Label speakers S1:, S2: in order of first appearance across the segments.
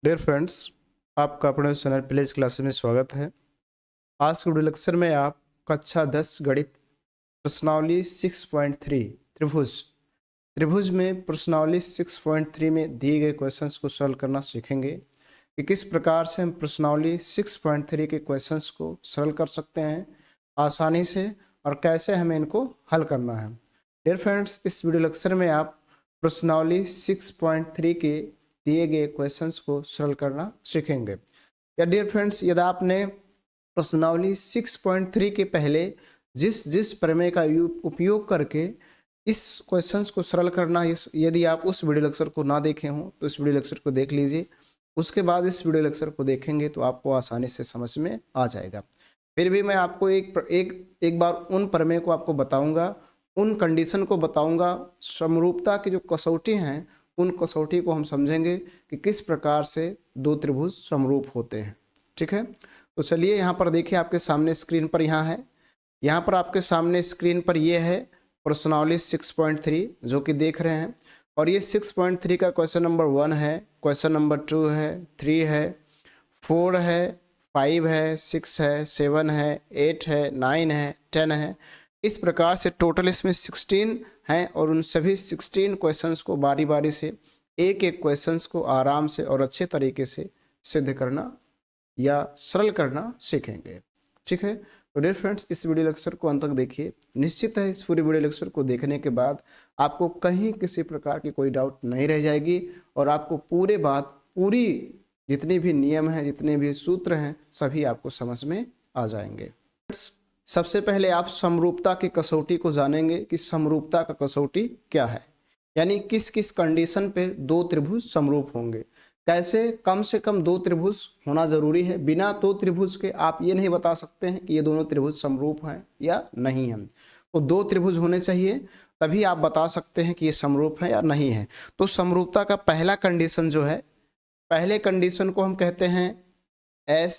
S1: Dear friends, आपका अपने channel pledge classes में स्वागत है। आज के वीडियो लेक्चर में आप कक्षा 10 गणित प्रश्नावली 6.3 त्रिभुज त्रिभुज में प्रश्नावली 6.3 में दिए गए क्वेश्चंस को सॉल्व करना सीखेंगे कि किस प्रकार से हम प्रश्नावली 6.3 के क्वेश्चंस को सॉल्व कर सकते हैं आसानी से और कैसे हमें इनको हल करना है। डियर फ्रेंड्स, इस वीडियो लेक्चर में आप प्रश्नावली 6.3 के दिए गए क्वेश्चंस को सॉल्व करना सीखेंगे। या डियर फ्रेंड्स, यदि आपने प्रश्नावली 6.3 के पहले जिस प्रमेय का उपयोग करके इस क्वेश्चंस को सरल करना, यदि आप उस वीडियो लेक्चर को ना देखे हों तो इस वीडियो लेक्चर को देख लीजिए। उसके बाद इस वीडियो लेक्चर को देखेंगे तो आपको आसानी से समझ में आ जाएगा। फिर भी मैं आपको एक बार उन प्रमेय को आपको बताऊंगा, उन कंडीशन को बताऊंगा, समरूपता की जो कसौटी हैं उन कसौटी को हम समझेंगे कि किस प्रकार से दो त्रिभुज समरूप होते हैं। ठीक है, तो चलिए यहाँ पर देखिए, आपके सामने स्क्रीन पर यहाँ पर आपके सामने स्क्रीन पर ये है प्रश्नावली 6.3 जो कि देख रहे हैं। और ये 6.3 का क्वेश्चन नंबर 1 है, क्वेश्चन नंबर 2 है, 3 है, 4 है, 5 है, 6 है, 7 है, 8 है, 9 है, 10 है। इस प्रकार से टोटल इसमें 16 हैं और उन सभी 16 क्वेश्चंस को बारी बारी से एक एक क्वेश्चंस को आराम से और अच्छे तरीके से सिद्ध करना या सरल करना सीखेंगे। ठीक है, तो डियर फ्रेंड्स, इस वीडियो लेक्चर को अंत तक देखिए। निश्चित है इस पूरे वीडियो लेक्चर को देखने के बाद आपको कहीं किसी प्रकार की कोई डाउट नहीं रह जाएगी और आपको पूरी जितने भी नियम हैं, जितने भी सूत्र हैं, सभी आपको समझ में आ जाएंगे। सबसे पहले आप समरूपता की कसौटी को जानेंगे कि समरूपता का कसौटी क्या है, यानी किस किस कंडीशन पे दो त्रिभुज समरूप होंगे। कैसे कम से कम दो त्रिभुज होना जरूरी है, बिना दो त्रिभुज के आप ये नहीं बता सकते हैं कि ये दोनों त्रिभुज समरूप हैं या नहीं हैं। तो दो त्रिभुज होने चाहिए, तभी आप बता सकते हैं कि ये समरूप है या नहीं है। तो समरूपता का पहला कंडीशन जो है, पहले कंडीशन को हम कहते हैं एस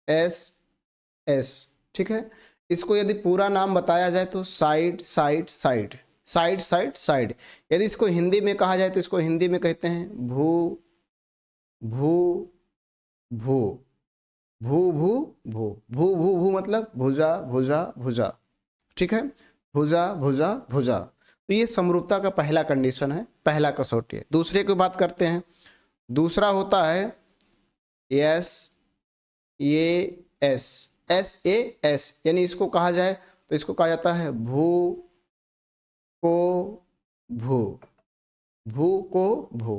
S1: एस एस। ठीक है, इसको यदि पूरा नाम बताया जाए तो side side side side side side. यदि इसको हिंदी में कहा जाए तो इसको हिंदी में कहते हैं भू भू भू भू भू भू भू भू भू मतलब भुजा भुजा भुजा। ठीक है, भुजा भुजा भुजा। तो ये समरूपता का पहला कंडीशन है, पहला कसौटी है। दूसरे की बात करते हैं। दूसरा होता है एस ये एस एस ए एस, यानी इसको कहा जाए तो इसको कहा जाता है भू को भू भू को भू,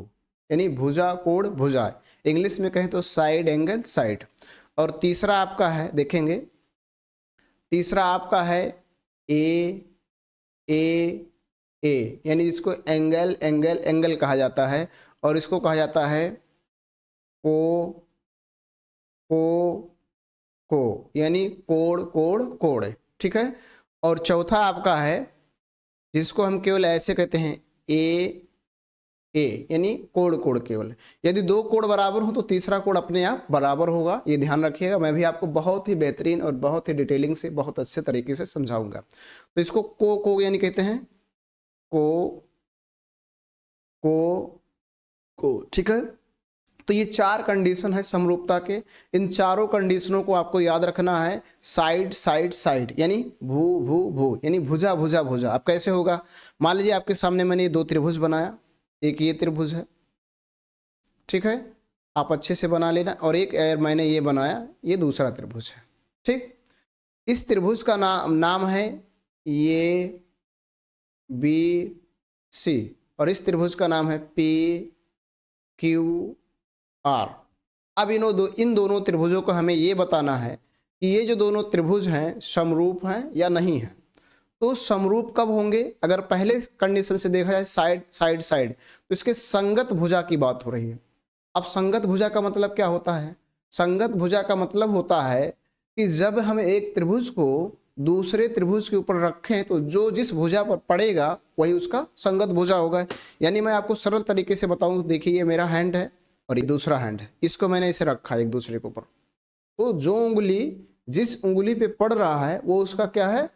S1: यानी भुजा कोण भुजा। इंग्लिश में कहें तो साइड एंगल साइड। और तीसरा आपका है, देखेंगे तीसरा आपका है ए ए ए, यानी इसको एंगल एंगल एंगल कहा जाता है और इसको कहा जाता है को को को, यानी कोण कोण कोण। ठीक है, और चौथा आपका है जिसको हम केवल ऐसे कहते हैं ए ए, यानी कोण कोण केवल। यदि दो कोण बराबर हो तो तीसरा कोण अपने आप बराबर होगा, ये ध्यान रखिएगा। मैं भी आपको बहुत ही बेहतरीन और बहुत ही डिटेलिंग से बहुत अच्छे तरीके से समझाऊंगा। तो इसको को यानी कहते हैं को। ठीक है, तो ये चार कंडीशन है समरूपता के। इन चारों कंडीशनों को आपको याद रखना है। साइड साइड साइड, यानी भू भू भू, यानी भुजा भुजा भुजा। अब कैसे होगा, मान लीजिए आपके सामने मैंने ये दो त्रिभुज बनाया, एक ये त्रिभुज है, ठीक है, आप अच्छे से बना लेना, और एक मैंने ये बनाया, ये दूसरा त्रिभुज है। ठीक, इस त्रिभुज का नाम है ये बी सी और इस त्रिभुज का नाम है पी क्यू आर। अब इन दोनों त्रिभुजों को हमें ये बताना है कि ये जो दोनों त्रिभुज हैं समरूप हैं या नहीं है। तो समरूप कब होंगे, अगर पहले कंडीशन से देखा जाए साइड साइड साइड, तो इसके संगत भुजा की बात हो रही है। अब संगत भुजा का मतलब क्या होता है, संगत भुजा का मतलब होता है कि जब हम एक त्रिभुज को दूसरे त्रिभुज के ऊपर रखें तो जो जिस भुजा पर पड़ेगा वही उसका संगत भुजा होगा। यानी मैं आपको सरल तरीके से बताऊं, देखिए ये मेरा हैंड है और ये दूसरा हैंड है, इसको मैंने इसे रखा एक दूसरे के ऊपर, तो जो उंगली जिस उंगली पे पड़ रहा है वो उसका क्या है,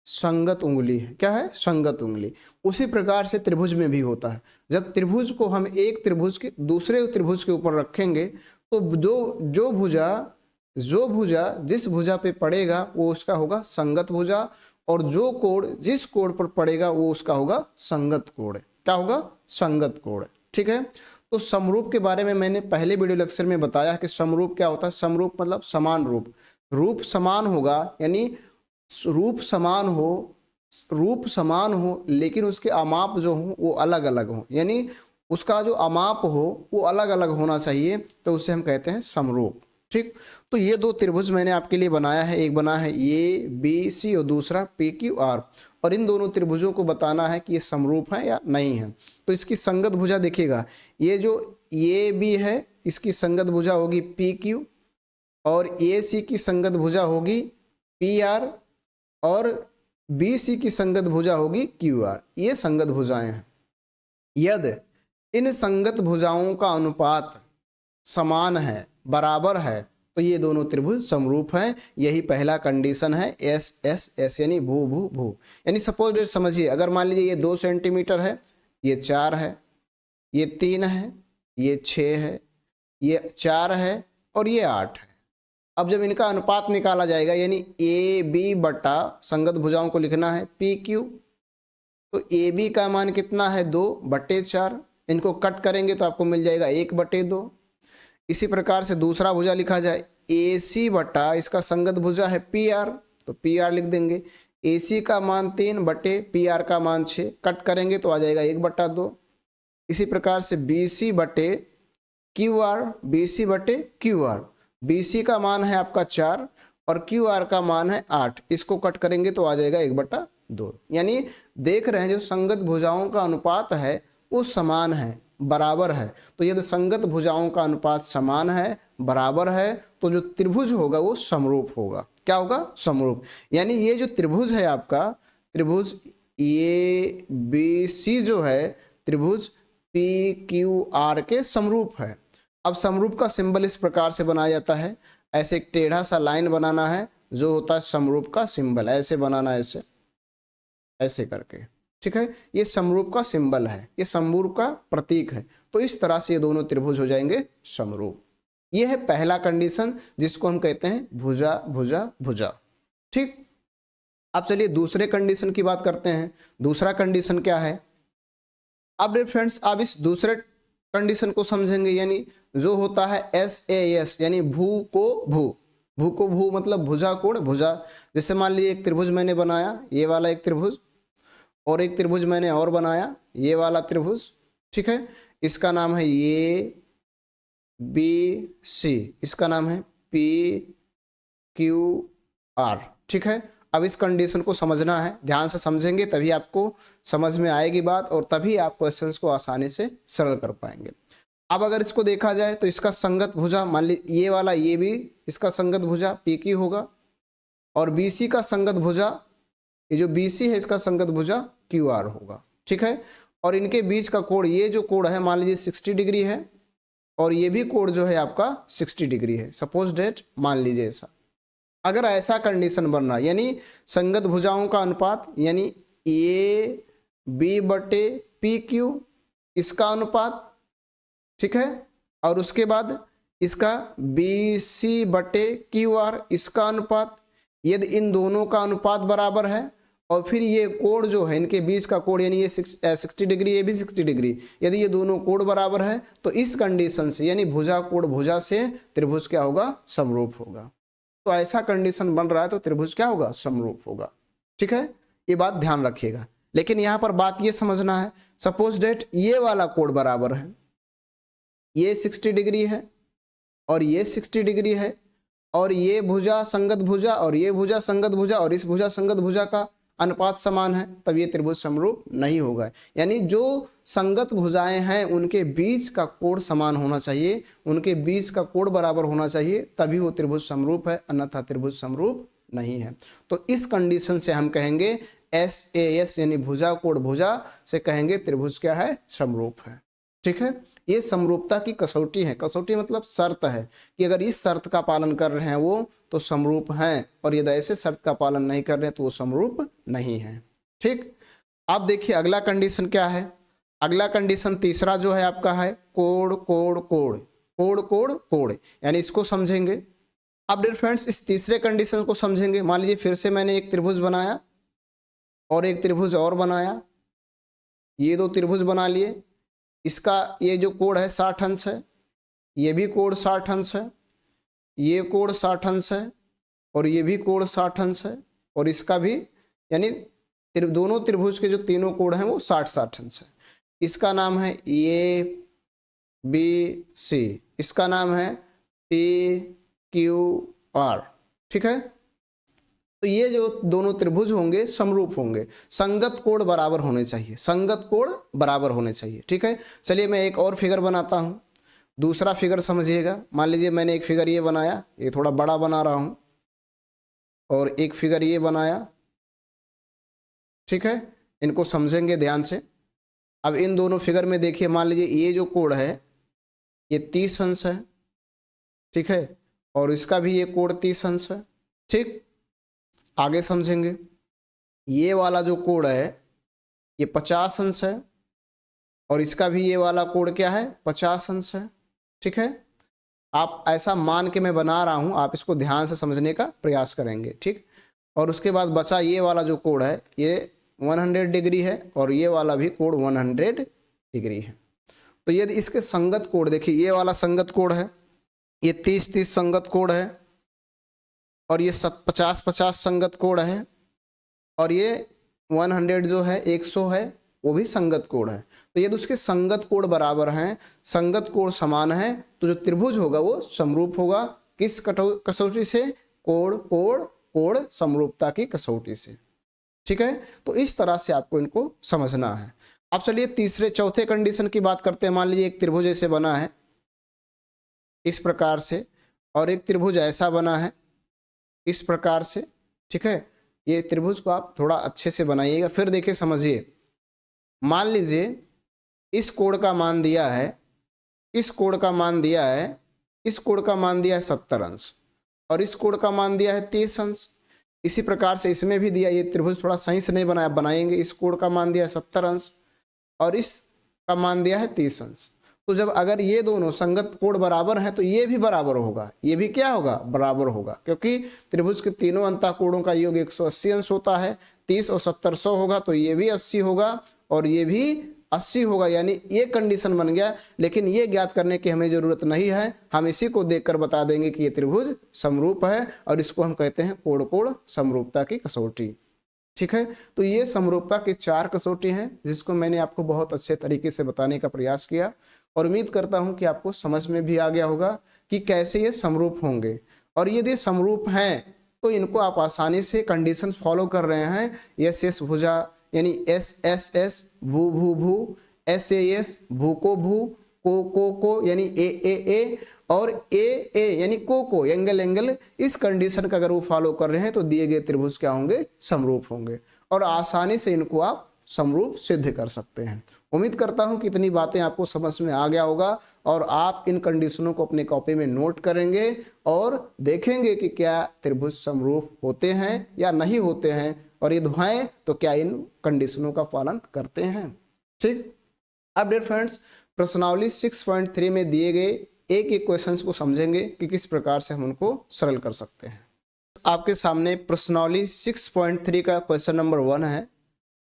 S1: संगत उंगली है। क्या है? संगत उंगली। उसी प्रकार से त्रिभुज में भी होता है। जब त्रिभुज को हम एक त्रिभुज के दूसरे त्रिभुज के ऊपर रखेंगे तो जो भुजा जिस भुजा पे पड़ेगा वो उसका होगा संगत भुजा, और जो कोण जिस कोण पर पड़ेगा वो उसका होगा संगत कोण। क्या होगा? संगत कोण। ठीक है। तो समरूप के बारे में मैंने पहले वीडियो लेक्चर में बताया कि समरूप क्या होता है। समरूप मतलब समान रूप। रूप समान होगा यानी रूप समान हो लेकिन उसके अमाप जो हो वो अलग अलग हो, यानी उसका जो अमाप हो वो अलग अलग होना चाहिए, तो उसे हम कहते हैं समरूप। ठीक। तो ये दो त्रिभुज मैंने आपके लिए बनाया है, एक बना है ए बी सी और दूसरा पी क्यू आर, और इन दोनों त्रिभुजों को बताना है कि ये समरूप है या नहीं है। तो इसकी संगत भुजा देखिएगा, ये जो ए बी है इसकी संगत भुजा होगी पी क्यू, और ए सी की संगत भुजा होगी पी आर, और बी सी की संगत भुजा होगी क्यू आर। ये संगत भुजाएं हैं। यदि इन संगत भुजाओं का अनुपात समान है, बराबर है, तो ये दोनों त्रिभुज समरूप हैं। यही पहला कंडीशन है। एस एस एस यानी भू भू भू, यानी सपोज समझिए, अगर मान लीजिए ये 2 सेंटीमीटर है, ये 4 है, ये 3 है, ये 6 है, ये 4 है और ये 8 है। अब जब इनका अनुपात निकाला जाएगा, यानी ए बी बटा संगत भुजाओं को लिखना है पी क्यू, तो ए बी का मान कितना है 2/4। इनको कट करेंगे तो आपको मिल जाएगा 1/2। इसी प्रकार से दूसरा भुजा लिखा जाए ए सी बटा इसका संगत भुजा है पी आर, तो पी आर लिख देंगे। ए सी का मान 3 बटे पी आर का मान 6, कट करेंगे तो आ जाएगा 1/2। इसी प्रकार से बी सी बटे क्यू आर, बी सी बटे क्यू आर, बी सी का मान है आपका 4 और क्यू आर का मान है 8, इसको कट करेंगे तो आ जाएगा 1/2। यानी देख रहे हैं जो संगत भुजाओं का अनुपात है वो समान है, बराबर है। तो यदि संगत भुजाओं का अनुपात समान है, बराबर है, तो जो त्रिभुज होगा वो समरूप होगा। क्या होगा? समरूप। यानी ये जो त्रिभुज है आपका, त्रिभुज ए बी सी जो है, त्रिभुज पी क्यू आर के समरूप है। अब समरूप का सिंबल इस प्रकार से बनाया जाता है, ऐसे एक टेढ़ा सा लाइन बनाना है जो होता है समरूप का सिंबल, ऐसे बनाना है, ऐसे करके। ठीक है, ये समरूप का सिंबल है, ये समरूप का प्रतीक है। तो इस तरह से ये दोनों त्रिभुज हो जाएंगे समरूप। ये है पहला कंडीशन जिसको हम कहते हैं भुजा भुजा भुजा। ठीक। अब चलिए दूसरे कंडीशन की बात करते हैं। दूसरा कंडीशन क्या है? अब डियर फ्रेंड्स, आप इस दूसरे कंडीशन को समझेंगे, यानी जो होता है एस ए एस, यानी भू को भू मतलब भुजा कोण भुजा। जैसे मान लीजिए एक त्रिभुज मैंने बनाया, ये वाला एक त्रिभुज, और एक त्रिभुज मैंने और बनाया, ये वाला त्रिभुज। ठीक है, इसका नाम है ए बी सी, इसका नाम है पी क्यू आर। ठीक है, अब इस कंडीशन को समझना है, ध्यान से समझेंगे तभी आपको समझ में आएगी बात, और तभी आप क्वेश्चंस को आसानी से सरल कर पाएंगे। अब अगर इसको देखा जाए तो इसका संगत भुजा, मान लीजिए ये वाला ये भी इसका संगत भुजा पी क्यू होगा, और बी सी का संगत भुजा, ये जो बी सी है इसका संगत भुजा क्यू आर होगा। ठीक है, और इनके बीच का कोण, ये जो कोण है मान लीजिए 60 डिग्री है, और ये भी कोण जो है आपका 60 डिग्री है। सपोज डेट मान लीजिए ऐसा। अगर ऐसा कंडीशन बन रहा है, यानी संगत भुजाओं का अनुपात, यानी ए बी बटे पी क्यू इसका अनुपात, ठीक है, और उसके बाद इसका बी सी बटे क्यू आर इसका अनुपात। यदि इन दोनों का अनुपात बराबर है, और फिर ये कोण जो है इनके बीच का कोण, यानी ये 60 डिग्री, ये भी 60 डिग्री, यदि ये दोनों कोण बराबर है तो इस कंडीशन से, यानी भुजा कोण भुजा से त्रिभुज क्या होगा? समरूप होगा। तो ऐसा कंडीशन बन रहा है तो त्रिभुज क्या होगा? समरूप होगा। ठीक है, ये बात ध्यान रखिएगा। लेकिन यहां पर बात ये समझना है, सपोज डेट ये वाला कोण बराबर है, ये 60 डिग्री है और ये 60 डिग्री है, और ये भुजा संगत भुजा और ये भुजा संगत भुजा और इस भुजा संगत भुजा का अनुपात समान है, तब ये त्रिभुज समरूप नहीं होगा। यानी जो संगत भुजाएं हैं उनके बीच का कोण समान होना चाहिए, उनके बीच का कोण बराबर होना चाहिए, तभी वो त्रिभुज समरूप है, अन्यथा त्रिभुज समरूप नहीं है। तो इस कंडीशन से हम कहेंगे एस ए एस, यानी भुजा कोण भुजा से कहेंगे त्रिभुज क्या है? समरूप है। ठीक है, ये समरूपता की कसौटी है। कसौटी मतलब शर्त है कि अगर इस शर्त का पालन कर रहे हैं वो तो समरूप हैं, और यदि ऐसे शर्त का पालन नहीं कर रहे हैं तो वो समरूप नहीं है। ठीक, अब देखिए अगला कंडीशन क्या है। अगला कंडीशन तीसरा जो है आपका है कोण कोण कोण, कोण कोण कोण, यानी इसको समझेंगे। अब डियर फ्रेंड्स इस तीसरे कंडीशन को समझेंगे। मान लीजिए फिर से मैंने एक त्रिभुज बनाया और एक त्रिभुज और बनाया, ये दो त्रिभुज बना लिए। इसका ये जो कोण है 60 अंश है, ये भी कोण 60 अंश है, ये कोण 60 अंश है, और ये भी कोण 60 अंश है, और इसका भी, यानी दोनों त्रिभुज के जो तीनों कोण हैं वो 60-60 अंश है। इसका नाम है ए बी सी, इसका नाम है पी क्यू आर। ठीक है, तो ये जो दोनों त्रिभुज होंगे समरूप होंगे, संगत कोण बराबर होने चाहिए, संगत कोण बराबर होने चाहिए। ठीक है, चलिए मैं एक और फिगर बनाता हूं, दूसरा फिगर समझिएगा। मान लीजिए मैंने एक फिगर ये बनाया, ये थोड़ा बड़ा बना रहा हूं, और एक फिगर ये बनाया। ठीक है, इनको समझेंगे ध्यान से। अब इन दोनों फिगर में देखिए, मान लीजिए ये जो कोण है ये 30 अंश है। ठीक है, और इसका भी ये कोण 30 अंश है। ठीक, आगे समझेंगे। ये वाला जो कोण है ये 50 अंश है, और इसका भी ये वाला कोण क्या है 50 अंश है। ठीक है, आप ऐसा मान के मैं बना रहा हूं, आप इसको ध्यान से समझने का प्रयास करेंगे। ठीक, और उसके बाद बचा ये वाला जो कोण है ये 100 डिग्री है, और ये वाला भी कोण 100 डिग्री है। तो यदि इसके संगत कोण देखिए, ये वाला संगत कोण है, ये 30-30 संगत कोण है, और ये 50-50 संगत कोण है, और ये 100 जो है 100 है वो भी संगत कोण है। तो यदि उसके संगत कोण बराबर हैं, संगत कोण समान है, तो जो त्रिभुज होगा वो समरूप होगा। किस कसौटी से? कोण कोण कोण समरूपता की कसौटी से। ठीक है, तो इस तरह से आपको इनको समझना है। अब चलिए तीसरे चौथे कंडीशन की बात करते हैं। मान लीजिए एक त्रिभुज ऐसे बना है इस प्रकार से, और एक त्रिभुज ऐसा बना है इस प्रकार से। ठीक है, ये त्रिभुज को आप थोड़ा अच्छे से बनाइएगा, फिर देखिए समझिए। मान लीजिए इस कोण का मान दिया है, इस कोण का मान दिया है, इस कोण का मान दिया है 70 अंश, और इस कोण का मान दिया है 30 अंश। इसी प्रकार से इसमें भी दिया, ये त्रिभुज थोड़ा सही से नहीं बनाया, बनाएंगे। इस कोण का मान दिया है 70 अंश, और इसका मान दिया है 30 अंश। तो जब अगर ये दोनों संगत कोण बराबर हैं तो ये भी बराबर होगा, ये भी क्या होगा? बराबर होगा, क्योंकि त्रिभुज के तीनों अंतः कोणों का योग 180 अंश होता है। 30 और 70 100 होगा, तो ये भी 80 होगा और ये भी 80 होगा, यानी ये कंडीशन बन गया। लेकिन ये ज्ञात करने की हमें जरूरत नहीं है, हम इसी को देखकर बता देंगे कि ये त्रिभुज समरूप है, और इसको हम कहते हैं कोण कोण समरूपता की कसौटी। ठीक है, तो ये समरूपता की 4 कसौटी हैं, जिसको मैंने आपको बहुत अच्छे तरीके से बताने का प्रयास किया, और उम्मीद करता हूं कि आपको समझ में भी आ गया होगा कि कैसे ये समरूप होंगे। और यदि समरूप हैं तो इनको आप आसानी से कंडीशन फॉलो कर रहे हैं। एस एस भुजा यानी एस एस एस, भू भू भू, एस एस भू को यानी ए और ए यानी को एंगल एंगल। इस कंडीशन का अगर वो फॉलो कर रहे हैं तो दिए गए त्रिभुज क्या होंगे? समरूप होंगे, और आसानी से इनको आप समरूप सिद्ध कर सकते हैं। उम्मीद करता हूं कि इतनी बातें आपको समझ में आ गया होगा, और आप इन कंडीशनों को अपने कॉपी में नोट करेंगे और देखेंगे कि क्या त्रिभुज समरूप होते हैं या नहीं होते हैं, और यदि हैं तो क्या इन कंडीशनों का पालन करते हैं। ठीक, अब डियर फ्रेंड्स प्रश्नावली 6.3 में दिए गए एक एक क्वेश्चंस को समझेंगे कि किस प्रकार से हम उनको सरल कर सकते हैं। आपके सामने प्रश्नावली 6.3 का क्वेश्चन नंबर 1 है,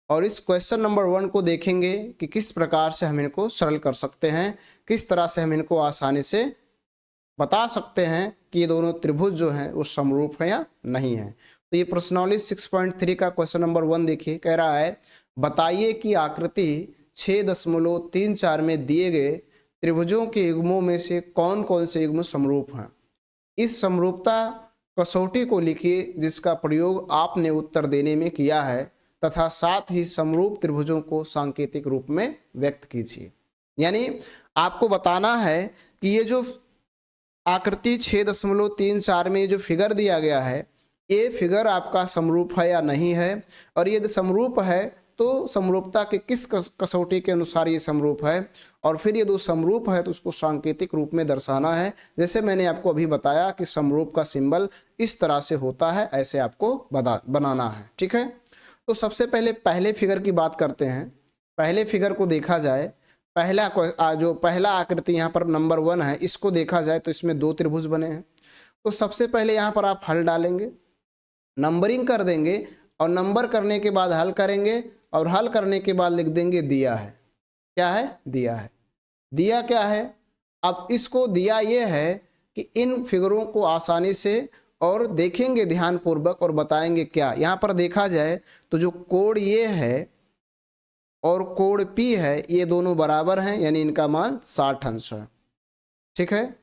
S1: और इस क्वेश्चन नंबर 1 को देखेंगे कि किस प्रकार से हम इनको सरल कर सकते हैं, किस तरह से हम इनको आसानी से बता सकते हैं कि ये दोनों त्रिभुज जो हैं वो समरूप है या नहीं है। तो ये प्रश्नावली 6.3 का क्वेश्चन नंबर 1 देखिए, कह रहा है बताइए कि आकृति 6.34 में दिए गए त्रिभुजों के युग्मों में से कौन कौन से युग्म समरूप हैं। इस समरूपता कसौटी को लिखिए जिसका प्रयोग आपने उत्तर देने में किया है, तथा साथ ही समरूप त्रिभुजों को सांकेतिक रूप में व्यक्त कीजिए। यानी आपको बताना है कि ये जो आकृति 6.34 में जो फिगर दिया गया है, ये फिगर आपका समरूप है या नहीं है, और यदि समरूप है तो समरूपता के किस कसौटी के अनुसार ये समरूप है, और फिर ये दो समरूप है तो उसको सांकेतिक रूप में दर्शाना है। जैसे मैंने आपको अभी बताया कि समरूप का सिंबल इस तरह से होता है, ऐसे आपको बनाना है। ठीक है, तो सबसे पहले पहले फिगर की बात करते हैं। पहले फिगर को देखा जाए, जो पहला आकृति यहाँ पर नंबर 1 है, इसको देखा जाए तो इसमें दो त्रिभुज बने हैं। तो सबसे पहले यहाँ पर आप हल डालेंगे, नंबरिंग कर देंगे, और नंबर करने के बाद हल करेंगे, और हल करने के बाद लिख देंगे दिया है। क्या है? दिया है। दिया क्या है? अब इसको दिया ये है कि इन फिगरों को आसानी से और देखेंगे ध्यानपूर्वक और बताएंगे क्या। यहाँ पर देखा जाए तो जो कोण ये है और कोण P है, ये दोनों बराबर हैं, यानी इनका मान 60 अंश है। ठीक है,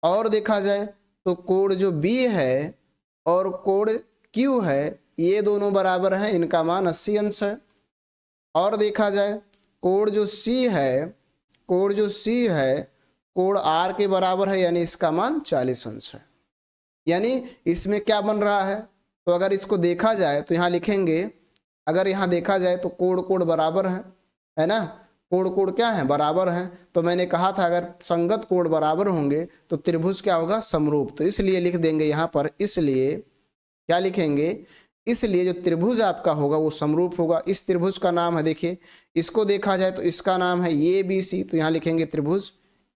S1: और देखा जाए तो कोण जो B है और कोण Q है, ये दोनों बराबर हैं, इनका मान 80 अंश है। और देखा जाए कोण जो C है, कोण R के बराबर है, यानी इसका मान 40 अंश है। यानी इसमें क्या बन रहा है, तो अगर इसको देखा जाए तो यहाँ लिखेंगे, अगर यहाँ देखा जाए तो कोण बराबर है ना, कोण क्या है? बराबर है। तो मैंने कहा था अगर संगत कोण बराबर होंगे तो त्रिभुज क्या होगा? समरूप। तो इसलिए लिख देंगे यहाँ पर, इसलिए क्या लिखेंगे? इसलिए जो त्रिभुज आपका होगा वो समरूप होगा। इस त्रिभुज का नाम है, देखिए इसको देखा जाए तो इसका नाम है ABC, तो यहाँ लिखेंगे त्रिभुज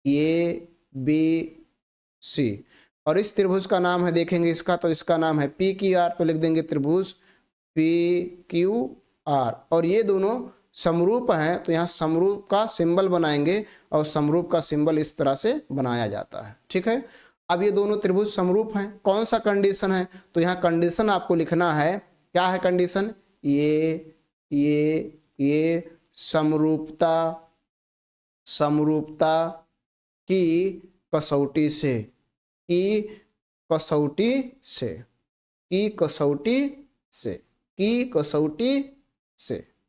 S1: ABC। और इस त्रिभुज का नाम है, देखेंगे इसका, तो इसका नाम है PQR, तो लिख देंगे त्रिभुज PQR। और ये दोनों समरूप हैं, तो यहाँ समरूप का सिंबल बनाएंगे, और समरूप का सिंबल इस तरह से बनाया जाता है। ठीक है, अब ये दोनों त्रिभुज समरूप हैं, कौन सा कंडीशन है? तो यहाँ कंडीशन आपको लिखना है। क्या है कंडीशन? ये समरूपता की कसौटी से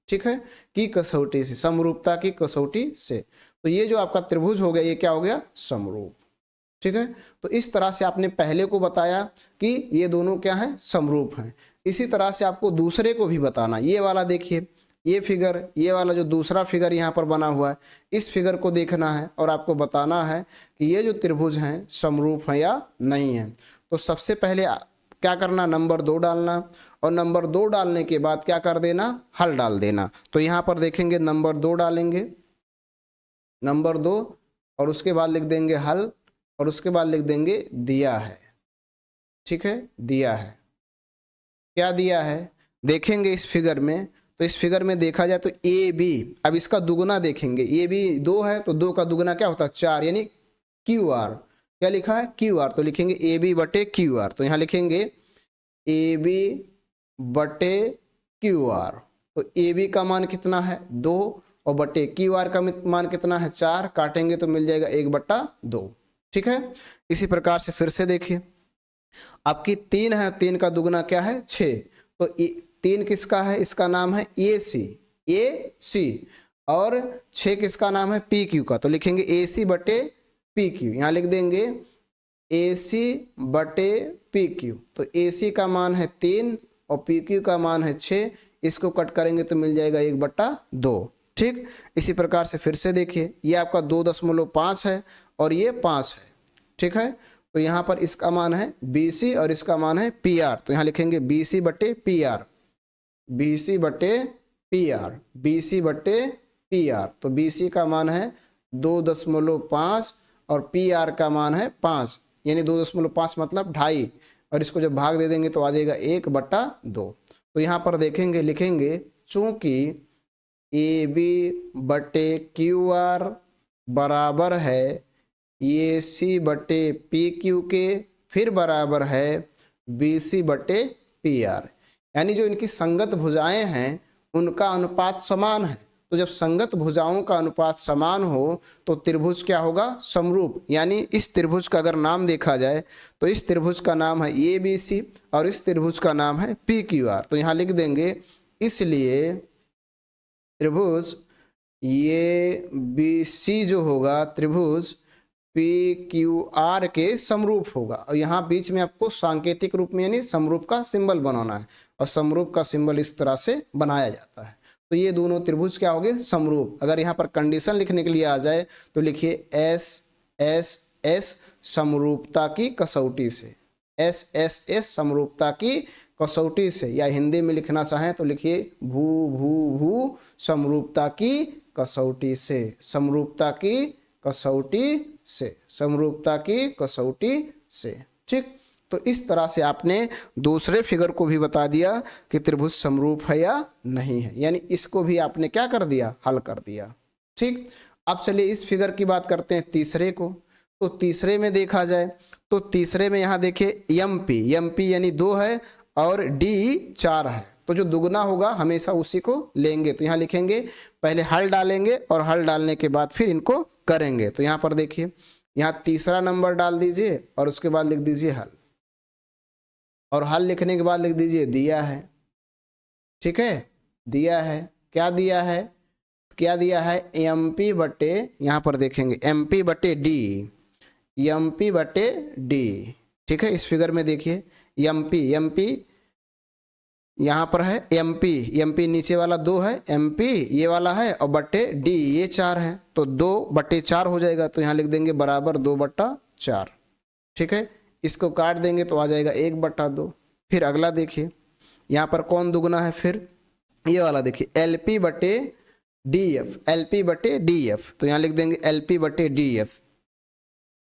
S1: ठीक है, की कसौटी से, समरूपता की कसौटी से। तो ये जो आपका त्रिभुज हो गया, ये क्या हो गया? समरूप। ठीक है, तो इस तरह से आपने पहले को बताया कि ये दोनों क्या हैं? समरूप हैं। इसी तरह से आपको दूसरे को भी बताना। ये वाला देखिए, ये फिगर, ये वाला जो दूसरा फिगर यहाँ पर बना हुआ है, इस फिगर को देखना है और आपको बताना है कि ये जो त्रिभुज हैं समरूप हैं या नहीं है। तो सबसे पहले क्या करना? नंबर 2 डालना, और नंबर 2 डालने के बाद क्या कर देना? हल डाल देना। तो यहाँ पर देखेंगे नंबर 2 डालेंगे, नंबर 2, और उसके बाद लिख देंगे हल, और उसके बाद लिख देंगे दिया है। ठीक है, दिया है। क्या दिया है? देखेंगे इस फिगर में, तो इस फिगर में देखा जाए तो AB, अब इसका दुगुना देखेंगे, AB 2 है तो 2 का दुगुना क्या होता है? 4, यानी QR। क्या लिखा है? QR। तो लिखेंगे AB बटे QR। तो यहाँ लिखेंगे AB बटे QR। तो AB का मान कितना है? 2, और बटे QR का मान कितना है? 4। काटेंगे तो मिल जाएगा 1/2। ठीक है, इसी प्रकार से फिर से देखिए, आपकी 3 है, 3 का दुगुना क्या है? 6। तो 3 किसका है? इसका नाम है AC, और 6 किसका नाम है? PQ का। तो लिखेंगे AC बटे PQ। यहाँ लिख देंगे AC बटे PQ। तो AC का मान है 3 और PQ का मान है 6। इसको कट करेंगे तो मिल जाएगा 1/2। ठीक, इसी प्रकार से फिर से देखिए, ये आपका 2.5 है और ये 5 है। ठीक है, तो यहाँ पर इसका मान है BC और इसका मान है PR। तो यहाँ लिखेंगे BC बटे PR, BC बटे PR। तो BC का मान है 2.5 और PR का मान है 5, यानी 2.5 मतलब 2.5, और इसको जब भाग दे देंगे तो आ जाएगा 1/2। तो यहाँ पर देखेंगे, लिखेंगे चूंकि AB बटे QR बराबर है AC बटे PQ के, फिर बराबर है BC बटे PR, यानी जो इनकी संगत भुजाएं हैं उनका अनुपात समान है। तो जब संगत भुजाओं का अनुपात समान हो तो त्रिभुज क्या होगा? समरूप। यानी इस त्रिभुज का अगर नाम देखा जाए तो इस त्रिभुज का नाम है ABC और इस त्रिभुज का नाम है PQR। तो यहाँ लिख देंगे, इसलिए त्रिभुज ये BC जो होगा त्रिभुज PQR के समरूप होगा। और यहाँ बीच में आपको सांकेतिक रूप में यानी समरूप का सिंबल बनाना है, और समरूप का सिंबल इस तरह से बनाया जाता है। तो ये दोनों त्रिभुज क्या हो गए, समरूप। अगर यहाँ पर कंडीशन लिखने के लिए आ जाए तो लिखिए एस एस एस समरूपता की कसौटी से, एस एस एस समरूपता की कसौटी से, या हिंदी में लिखना चाहें तो लिखिए भू भू भू समरूपता की कसौटी से, समरूपता की कसौटी से, समरूपता की कसौटी से। ठीक, तो इस तरह से आपने दूसरे फिगर को भी बता दिया कि त्रिभुज समरूप है या नहीं है, यानी इसको भी आपने क्या कर दिया, हल कर दिया। ठीक, अब चलिए इस फिगर की बात करते हैं तीसरे को। तो तीसरे में देखा जाए तो तीसरे में यहाँ देखिए एम पी यानी 2 है और डी 4 है, तो जो दुगना होगा हमेशा उसी को लेंगे। तो यहाँ लिखेंगे, पहले हल डालेंगे और हल डालने के बाद फिर इनको करेंगे। तो यहाँ पर देखिए, यहाँ तीसरा नंबर डाल दीजिए और उसके बाद लिख दीजिए हल, और हल लिखने के बाद लिख दीजिए दिया है। ठीक है, दिया है, क्या दिया है, क्या दिया है, एम पी बटे, यहाँ पर देखेंगे एम पी बटे डी, एम पी बटे डी। ठीक है, इस फिगर में देखिए एम पी यहाँ पर है, एम पी नीचे वाला 2 है, एम पी ये वाला है, और बटे डी ये 4 है, तो 2/4 हो जाएगा। तो यहाँ लिख देंगे बराबर 2/4। ठीक है, इसको काट देंगे तो आ जाएगा 1/2। फिर अगला देखिए, यहाँ पर कौन दुगना है, फिर ये वाला देखिए एल पी बटे डी एफ, एल पी बटे डी एफ। तो यहाँ लिख देंगे एल पी बटे डी एफ,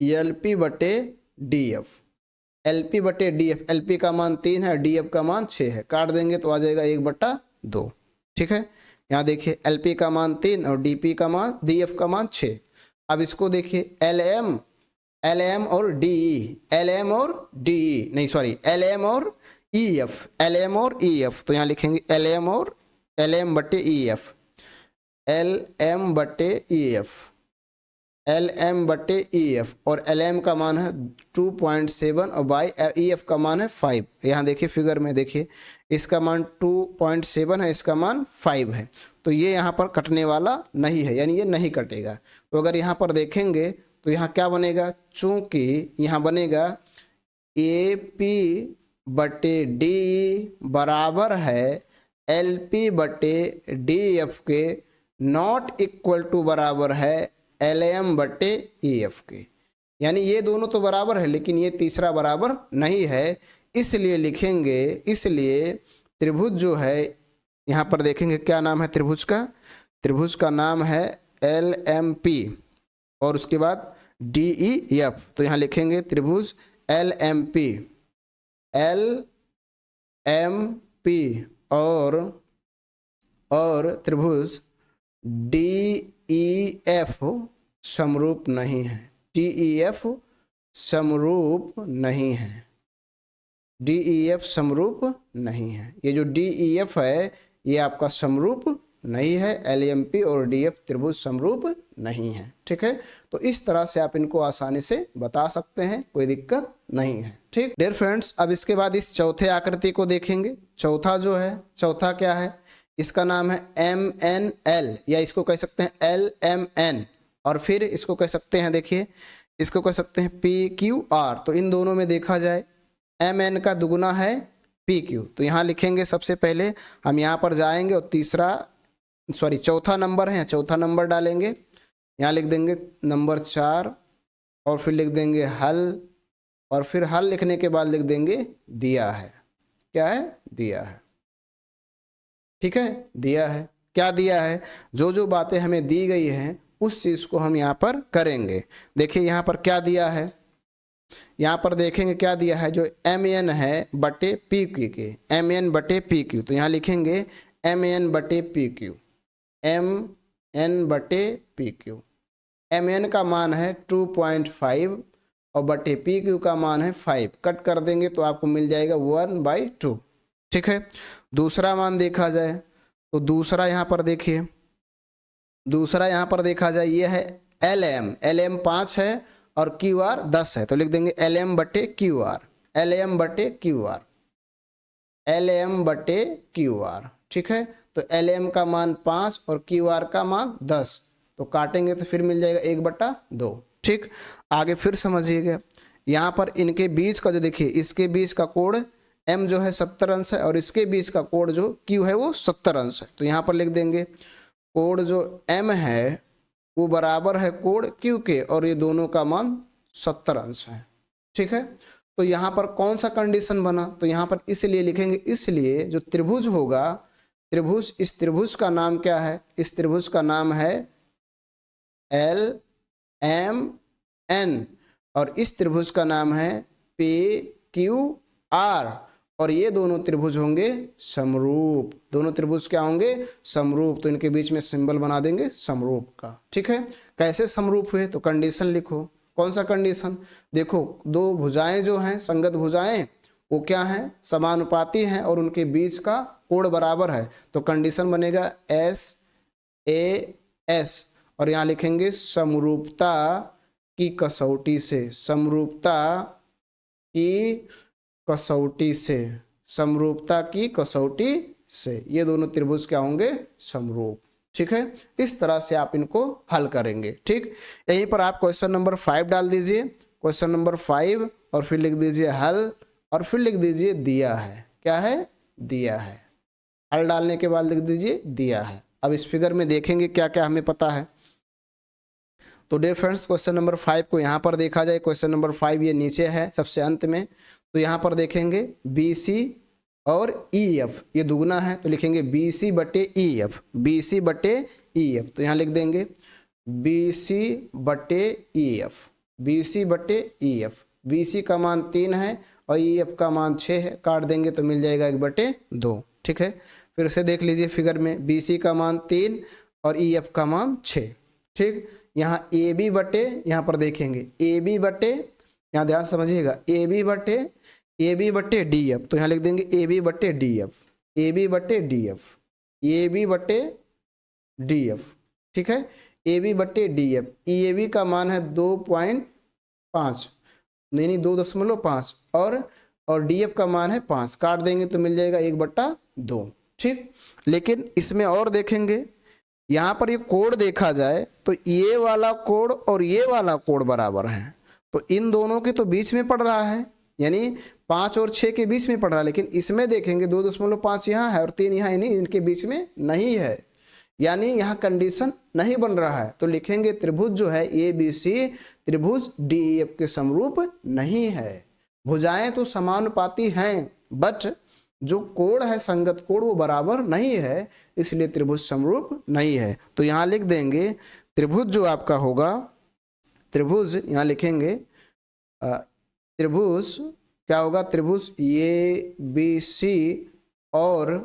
S1: एल पी बटे डी एफ, एल पी बटे डी एफ। एल पी का मान 3 है, डी एफ का मान 6 है, काट देंगे तो आ जाएगा 1/2। ठीक है, यहाँ देखिए एल पी का मान 3 और डी पी का मान, डी एफ का मान 6। अब इसको देखिए एल एम और डी ई, एल एम और डी ई नहीं सॉरी एल एम और ई एफ, एल एम और ई एफ। तो यहाँ लिखेंगे एल एम और एल एम बटे ई एफ, एल एम बटे ई एफ, एल एम बटे ई एफ, और एल एम का मान है 2.7 और बाई ई एफ का मान है 5। यहाँ देखिए फिगर में देखिए, इसका मान 2.7 है, इसका मान 5 है, तो ये यहाँ पर कटने वाला नहीं है, यानी ये नहीं कटेगा। तो अगर यहाँ पर देखेंगे तो यहाँ क्या बनेगा, चूंकि यहाँ बनेगा ए पी बटे डी बराबर है एल पी बटे डी एफ के, नॉट इक्वल टू बराबर है एल एम बटे ई एफ के, यानी ये दोनों तो बराबर है लेकिन ये तीसरा बराबर नहीं है। इसलिए लिखेंगे, इसलिए त्रिभुज जो है, यहाँ पर देखेंगे क्या नाम है त्रिभुज का, त्रिभुज का नाम है एल एम पी और उसके बाद डी ई एफ। तो यहाँ लिखेंगे त्रिभुज L M P, L M P और त्रिभुज डी ई एफ समरूप नहीं है, डी ई एफ समरूप नहीं है, डी ई एफ समरूप नहीं है। ये जो डी ई एफ है ये आपका समरूप नहीं है, एल एम पी और डी एफ त्रिभुज समरूप नहीं है। ठीक है, तो इस तरह से आप इनको आसानी से बता सकते हैं, कोई दिक्कत नहीं है। ठीक डियर फ्रेंड्स, अब इसके बाद इस चौथे आकृति को देखेंगे। चौथा जो है, चौथा क्या है, इसका नाम है एम एन एल, या इसको कह सकते हैं एल एम एन, और फिर इसको कह सकते हैं, देखिए इसको कह सकते हैं पी क्यू आर। तो इन दोनों में देखा जाए एम एन का दुगुना है पी क्यू। तो यहाँ लिखेंगे, सबसे पहले हम यहाँ पर जाएंगे और चौथा नंबर है, चौथा नंबर डालेंगे, यहाँ लिख देंगे नंबर 4 और फिर लिख देंगे हल, और फिर हल लिखने के बाद लिख देंगे दिया है। क्या है, दिया है। ठीक है, दिया है, क्या दिया है, जो जो बातें हमें दी गई हैं उस चीज को हम यहाँ पर करेंगे। देखिए यहाँ पर क्या दिया है, यहाँ पर देखेंगे क्या दिया है, जो एम एन है बटे पी क्यू के, एम एन बटे पी क्यू। तो यहाँ लिखेंगे एम एन बटे पी क्यू, एम एन बटे पी क्यू। एम एन का मान है 2.5 और बटे पी क्यू का मान है 5, कट कर देंगे तो आपको मिल जाएगा 1/2। ठीक है, दूसरा मान देखा जाए तो दूसरा यहाँ पर देखिए, दूसरा यहाँ पर देखा जाए ये है एल एम 5 है और क्यू आर 10 है। तो लिख देंगे एल एम बटे क्यू आर, एल एम बटे क्यू आर, एल एम बटे क्यू आर। ठीक है, तो एल एम का मान 5 और क्यू आर का मान 10, तो काटेंगे तो फिर मिल जाएगा 1/2। ठीक, आगे फिर समझिएगा, यहाँ पर इनके बीच का जो देखिए, इसके बीच का कोण m जो है 70 अंश है और इसके बीच का कोण जो q है वो 70 अंश है। तो यहाँ पर लिख देंगे कोण जो m है वो बराबर है कोण q के और ये दोनों का मान 70 अंश है। ठीक है, तो यहाँ पर कौन सा कंडीशन बना, तो यहाँ पर इसलिए लिखेंगे, इसलिए जो त्रिभुज होगा, त्रिभुज, इस त्रिभुज का नाम क्या है, इस त्रिभुज का नाम है एल एम एन और इस त्रिभुज का नाम है पी क्यू आर और ये दोनों त्रिभुज होंगे समरूप। दोनों त्रिभुज क्या होंगे, समरूप। तो इनके बीच में सिंबल बना देंगे समरूप का। ठीक है, कैसे समरूप हुए, तो कंडीशन लिखो। कौन सा कंडीशन, देखो दो भुजाएं जो हैं, संगत भुजाएं, वो क्या हैं, समानुपाती हैं और उनके बीच का कोण बराबर है। तो कंडीशन बनेगा एस ए एस और यहाँ लिखेंगे समरूपता की कसौटी से, समरूपता की कसौटी से, समरूपता की कसौटी से ये दोनों त्रिभुज क्या होंगे, समरूप। ठीक है, इस तरह से आप इनको हल करेंगे। ठीक, यहीं पर आप क्वेश्चन नंबर 5 डाल दीजिए, क्वेश्चन नंबर 5 और फिर लिख दीजिए हल और फिर लिख दीजिए दिया है। क्या है, दिया है। हल डालने के बाद लिख दीजिए दिया है। अब इस फिगर में देखेंगे क्या क्या हमें पता है। तो डियर फ्रेंड्स, क्वेश्चन नंबर 5 को यहाँ पर देखा जाए, क्वेश्चन नंबर 5 ये नीचे है सबसे अंत में। तो यहाँ पर देखेंगे बी सी और ई एफ ये दुगना है, तो लिखेंगे बी सी बटे ई एफ, बी सी बटे ई एफ। तो यहाँ लिख देंगे बी सी बटे ई एफ, बी सी बटे ई एफ। बी सी का मान 3 है और ई एफ का मान 6 है, काट देंगे तो मिल जाएगा 1/2। ठीक है, फिर से देख लीजिए फिगर में, बी सी का मान 3 और ई एफ का मान 6। ठीक, यहाँ ए बी बटे, यहाँ पर देखेंगे ए बी बटे, यहाँ ध्यान समझिएगा, ए बी बटे डी एफ। तो यहाँ लिख देंगे ए बी बटे डी एफ, ए बी बटे डी एफ, ए बी बटे डी एफ। ठीक है, ए बी बटे डी एफ। ई ए बी का मान है 2.5, नहीं 2.5 और डी एफ का मान है 5, काट देंगे तो मिल जाएगा 1/2। ठीक, लेकिन इसमें और देखेंगे, यहाँ पर ये कोण देखा जाए तो ये वाला कोण और ये वाला कोण बराबर है, तो इन दोनों के तो बीच में पड़ रहा है, यानी 5 और 6 के बीच में पड़ रहा है। लेकिन इसमें देखेंगे 2.5 यहाँ है और 3 यहाँ, यानी इनके बीच में नहीं है, यानी यहाँ कंडीशन नहीं बन रहा है। तो लिखेंगे त्रिभुज जो है ए बी सी त्रिभुज डी एफ के समरूप नहीं है। भुजाएं तो समानुपाती हैं बट जो कोण है संगत कोण वो बराबर नहीं है, इसलिए त्रिभुज समरूप नहीं है। तो यहाँ लिख देंगे त्रिभुज जो आपका होगा, त्रिभुज यहाँ लिखेंगे त्रिभुज क्या होगा, त्रिभुज ए बी सी और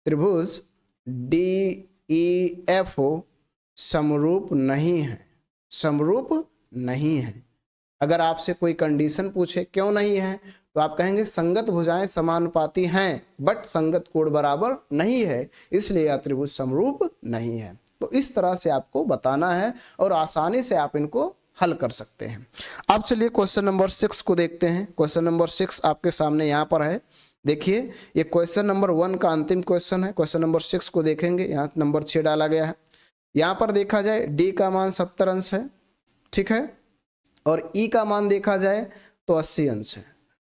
S1: त्रिभुज डी ई एफ समरूप नहीं है, समरूप नहीं है। अगर आपसे कोई कंडीशन पूछे क्यों नहीं है, तो आप कहेंगे संगत भुजाएं समानुपाती हैं बट संगत कोण बराबर नहीं है, इसलिए यह त्रिभुज समरूप नहीं है। तो इस तरह से आपको बताना है और आसानी से आप इनको हल कर सकते हैं। अब चलिए क्वेश्चन नंबर 6 को देखते हैं। क्वेश्चन नंबर 6 आपके सामने यहाँ पर है, देखिए ये क्वेश्चन नंबर 1 का अंतिम क्वेश्चन है। क्वेश्चन नंबर 6 को देखेंगे, यहाँ नंबर 6 डाला गया है। यहाँ पर देखा जाए डी का मान 70 अंश है, ठीक है, और ई का मान देखा जाए तो 80 अंश है।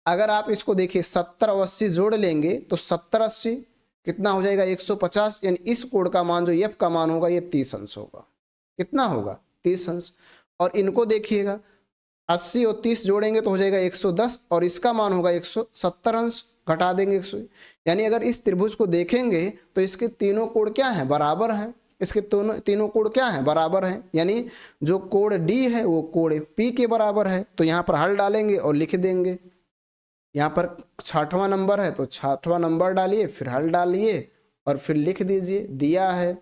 S1: अगर आप इसको देखिए 70 और 80 जोड़ लेंगे तो 70-80 कितना हो जाएगा, 150, यानी इस कोण का मान जो एफ का मान होगा ये 30 अंश होगा। कितना होगा, 30 अंश। और इनको देखिएगा 80 और 30 जोड़ेंगे तो हो जाएगा 110 और इसका मान होगा 170 अंश, घटा देंगे 100, यानी अगर इस त्रिभुज को देखेंगे तो इसके तीनों कोण क्या है, बराबर है। इसके तीनों कोण क्या है, बराबर है, यानी जो कोण डी है वो कोण पी के बराबर है। तो यहाँ पर हल डालेंगे और लिख देंगे, यहाँ पर 6वां नंबर है तो 6वां नंबर डालिए, फिर हल डालिए और फिर लिख दीजिए। दिया है,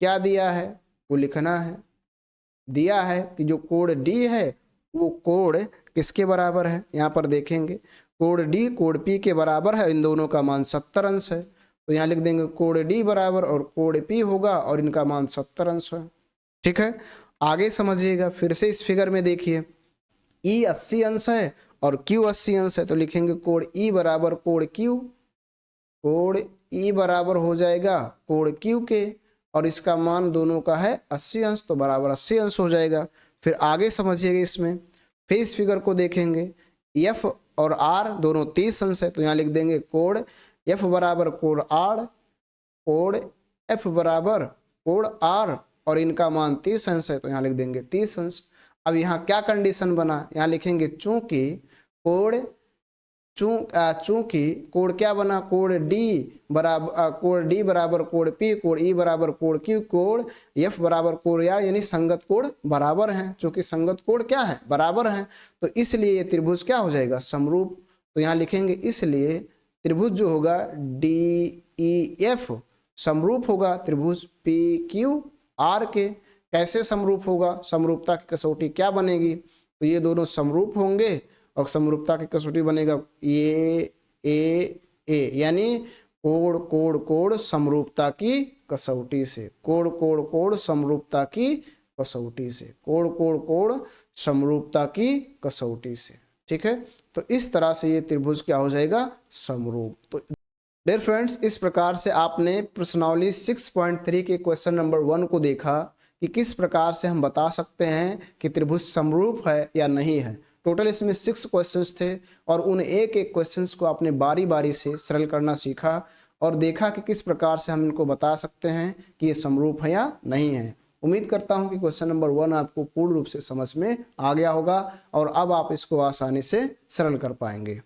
S1: क्या दिया है वो लिखना है। दिया है कि जो कोण डी है वो कोण किसके बराबर है, यहाँ पर देखेंगे कोण डी कोण पी के बराबर है, इन दोनों का मान 70 अंश है। तो यहाँ लिख देंगे कोण डी बराबर और कोण पी होगा और इनका मान 70 अंश है। ठीक है, आगे समझिएगा, फिर से इस फिगर में देखिए ई 80 अंश है और क्यू 80 अंश है, तो लिखेंगे कोण ई बराबर कोण क्यू, कोण ई बराबर हो जाएगा कोण क्यू के और इसका मान दोनों का है 80 अंश, तो बराबर 80 अंश हो जाएगा। फिर आगे समझिएगा इसमें, फिर इस फिगर को देखेंगे एफ और आर दोनों 30 अंश है, तो यहाँ लिख देंगे कोण एफ बराबर कोण आर, कोण एफ बराबर कोण आर, और इनका मान 30 अंश है, तो यहाँ लिख देंगे 30 अंश। अब यहाँ क्या कंडीशन बना, यहाँ लिखेंगे चूंकि कोण चूंकि कोण क्या बना, कोण डी बराबर कोण पी, कोण ई बराबर कोण क्यू, कोण एफ बराबर कोण आर, यानी संगत कोण बराबर हैं। चूंकि संगत कोण क्या है, बराबर हैं, तो इसलिए ये त्रिभुज क्या हो जाएगा, समरूप। तो यहाँ लिखेंगे इसलिए त्रिभुज जो होगा डी ई एफ समरूप होगा त्रिभुज पी क्यू आर के। कैसे समरूप होगा, समरूपता की कसौटी क्या बनेगी, तो ये दोनों समरूप होंगे और समरूपता की कसौटी बनेगा ए, यानी कोण कोण कोण समरूपता की कसौटी से, कोण कोण कोण समरूपता की कसौटी से, कोण कोण कोण समरूपता की कसौटी से। ठीक है, तो इस तरह से ये त्रिभुज क्या हो जाएगा, समरूप। तो डियर फ्रेंड्स, इस प्रकार से आपने प्रश्नावली 6.3 के क्वेश्चन नंबर 1 को देखा कि किस प्रकार से हम बता सकते हैं कि त्रिभुज समरूप है या नहीं है। टोटल इसमें 6 क्वेश्चंस थे और उन एक एक क्वेश्चंस को आपने बारी बारी से सरल करना सीखा और देखा कि किस प्रकार से हम इनको बता सकते हैं कि ये समरूप है या नहीं है। उम्मीद करता हूं कि क्वेश्चन नंबर 1 आपको पूर्ण रूप से समझ में आ गया होगा और अब आप इसको आसानी से सरल कर पाएंगे।